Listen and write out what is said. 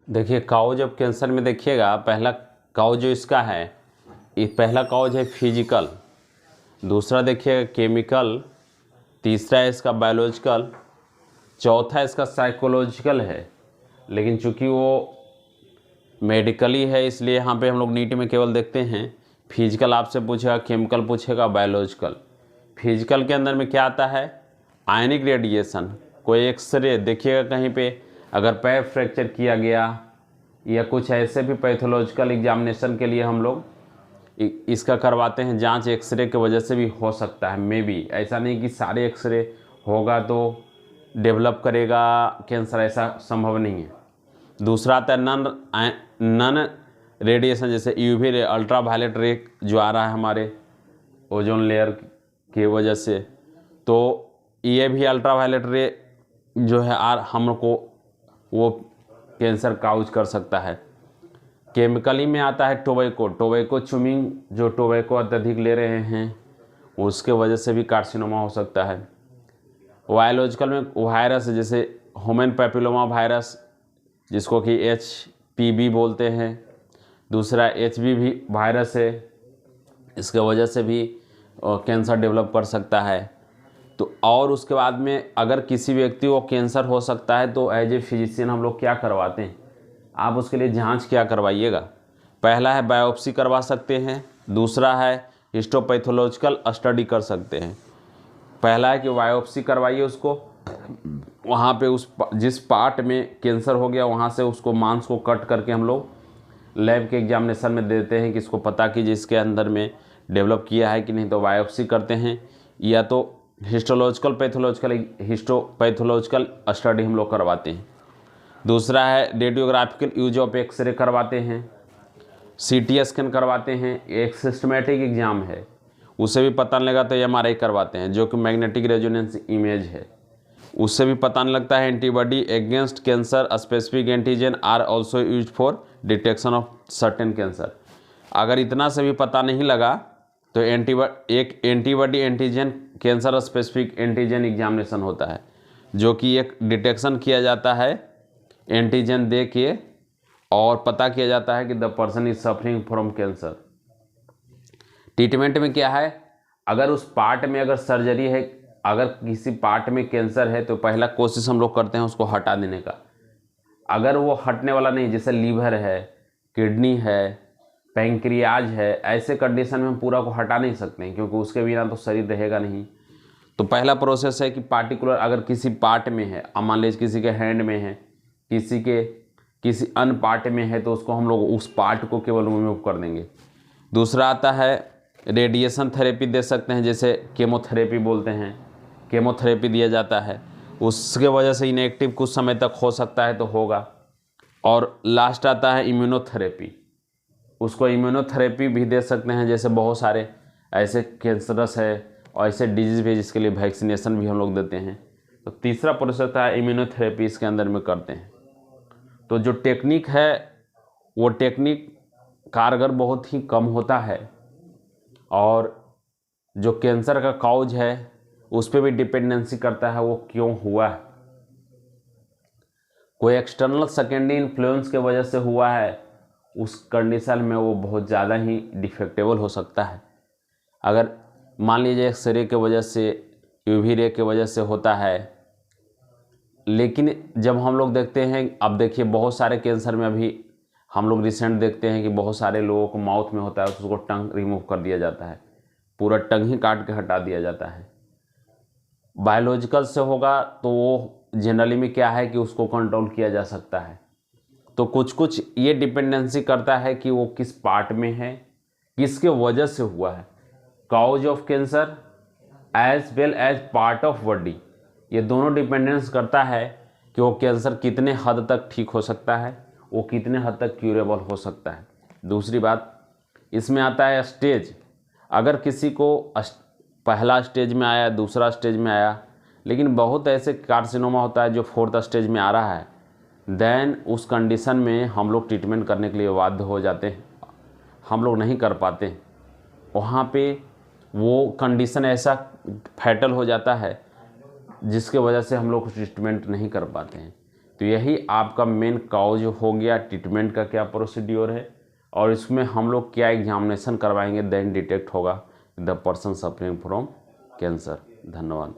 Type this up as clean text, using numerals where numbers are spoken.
देखिए cause of cancer में देखिएगा, पहला काउज जो इसका है, पहला काउज है फिजिकल, दूसरा देखिएगा केमिकल, तीसरा है इसका बायोलॉजिकल, चौथा इसका साइकोलॉजिकल है। लेकिन चूंकि वो मेडिकली है इसलिए यहाँ पे हम लोग नीट में केवल देखते हैं फिजिकल आपसे पूछेगा, केमिकल पूछेगा, बायोलॉजिकल। फिजिकल के अंदर में क्या आता है, आयनिक रेडिएशन। कोई एक्सरे देखिएगा कहीं पे अगर पैर फ्रैक्चर किया गया या कुछ ऐसे भी पैथोलॉजिकल एग्जामिनेशन के लिए हम लोग इसका करवाते हैं जांच, एक्सरे की वजह से भी हो सकता है, मे बी। ऐसा नहीं कि सारे एक्सरे होगा तो डेवलप करेगा कैंसर, ऐसा संभव नहीं है। दूसरा आता है नन रेडिएशन, जैसे यूवी रे, अल्ट्रा वायलेट रे जो आ रहा है हमारे ओजोन लेयर की वजह से, तो ये भी अल्ट्रा वायलेट रे जो है हमको वो कैंसर काउज कर सकता है। केमिकली में आता है टोबैको चुमिंग, जो टोबैको अत्यधिक ले रहे हैं उसके वजह से भी कार्सिनोमा हो सकता है। बायोलॉजिकल में वायरस, जैसे ह्यूमन पैपिलोमा वायरस जिसको कि HPV बोलते हैं, दूसरा HBV वायरस है, इसके वजह से भी कैंसर डेवलप कर सकता है। तो और उसके बाद में अगर किसी व्यक्ति को कैंसर हो सकता है तो एज ए फिजिशियन हम लोग क्या करवाते हैं, आप उसके लिए जांच क्या करवाइएगा। पहला है बायोप्सी करवा सकते हैं, दूसरा है हिस्टोपैथोलॉजिकल स्टडी कर सकते हैं। पहला है कि बायोप्सी करवाइए उसको, वहाँ पे जिस पार्ट में कैंसर हो गया वहाँ से उसको मांस को कट करके हम लोग लैब के एग्जामिनेशन में देते हैं कि इसको पता कीजिए इसके अंदर में डेवलप किया है कि नहीं, तो बायोप्सी करते हैं। या तो हिस्टोपैथोलॉजिकल स्टडी हम लोग करवाते हैं। दूसरा है रेडियोग्राफिकल यूज ऑफ एक्सरे करवाते हैं, CT स्कैन करवाते हैं, एक सिस्टमेटिक एग्जाम है, उससे भी पता नहीं लगा तो MRI करवाते हैं जो कि मैग्नेटिक रेजोनेंस इमेज है, उससे भी पता नहीं लगता है। Antibody against cancer specific antigen are also use for detection of certain cancer. अगर इतना से भी पता नहीं लगा तो एक antibody antigen cancer specific antigen examination होता है, जो कि एक डिटेक्शन किया जाता है एंटीजन दे के और पता किया जाता है कि the person is suffering from cancer. Treatment में क्या है, अगर उस पार्ट में अगर सर्जरी है, अगर किसी पार्ट में कैंसर है तो पहला कोशिश हम लोग करते हैं उसको हटा देने का। अगर वो हटने वाला नहीं, जैसे लीवर है, किडनी है, पैंक्रियाज है, ऐसे कंडीशन में हम पूरा को हटा नहीं सकते हैं क्योंकि उसके बिना तो शरीर रहेगा नहीं। तो पहला प्रोसेस है कि पार्टिकुलर अगर किसी पार्ट में है, मान लीजिए किसी के हैंड में है, किसी अन्य पार्ट में है, तो उसको हम लोग उस पार्ट को केवल रिमूव कर देंगे। दूसरा आता है रेडिएशन थेरेपी दे सकते हैं, जैसे केमोथेरेपी बोलते हैं, केमोथेरेपी दिया जाता है, उसके वजह से इनएक्टिव कुछ समय तक हो सकता है तो होगा। और लास्ट आता है इम्यूनोथेरेपी, उसको इम्यूनोथेरेपी भी दे सकते हैं, जैसे बहुत सारे ऐसे कैंसरस है और ऐसे डिजीज़ भी जिसके लिए वैक्सीनेशन भी हम लोग देते हैं। तो तीसरा प्रोसेस है इम्यूनोथेरेपी, इसके अंदर में करते हैं। तो जो टेक्निक है वो टेक्निक कारगर बहुत ही कम होता है, और जो कैंसर का काउज है उस पर भी डिपेंडेंसी करता है वो क्यों हुआ है। कोई एक्सटर्नल सेकेंडरी इन्फ्लुएंस के वजह से हुआ है, उस कंडीशन में वो बहुत ज़्यादा ही डिफेक्टेबल हो सकता है। अगर मान लीजिए एक्सरे के वजह से, यूवी रे के वजह से होता है, लेकिन जब हम लोग देखते हैं, अब देखिए बहुत सारे कैंसर में अभी हम लोग रिसेंट देखते हैं कि बहुत सारे लोगों को माउथ में होता है, उसको टंग रिमूव कर दिया जाता है, पूरा टंग ही काट के हटा दिया जाता है। बायोलॉजिकल से होगा तो वो जनरली में क्या है कि उसको कंट्रोल किया जा सकता है। तो कुछ कुछ ये डिपेंडेंसी करता है कि वो किस पार्ट में है, किसके वजह से हुआ है। Cause of cancer as well as part of body, ये दोनों डिपेंडेंस करता है कि वो कैंसर कितने हद तक ठीक हो सकता है, वो कितने हद तक क्यूरेबल हो सकता है। दूसरी बात इसमें आता है स्टेज। अगर किसी को पहला स्टेज में आया, दूसरा स्टेज में आया, लेकिन बहुत ऐसे कार्सिनोमा होता है जो 4th स्टेज में आ रहा है, देन उस कंडीशन में हम लोग ट्रीटमेंट करने के लिए बाध्य हो जाते हैं, हम लोग नहीं कर पाते। वहाँ पे वो कंडीशन ऐसा फैटल हो जाता है जिसके वजह से हम लोग ट्रीटमेंट नहीं कर पाते हैं। तो यही आपका मेन कॉज हो गया, ट्रीटमेंट का क्या प्रोसीड्योर है, और इसमें हम लोग क्या एग्जामिनेशन करवाएंगे, देन डिटेक्ट होगा the person suffering from cancer. धन्यवाद।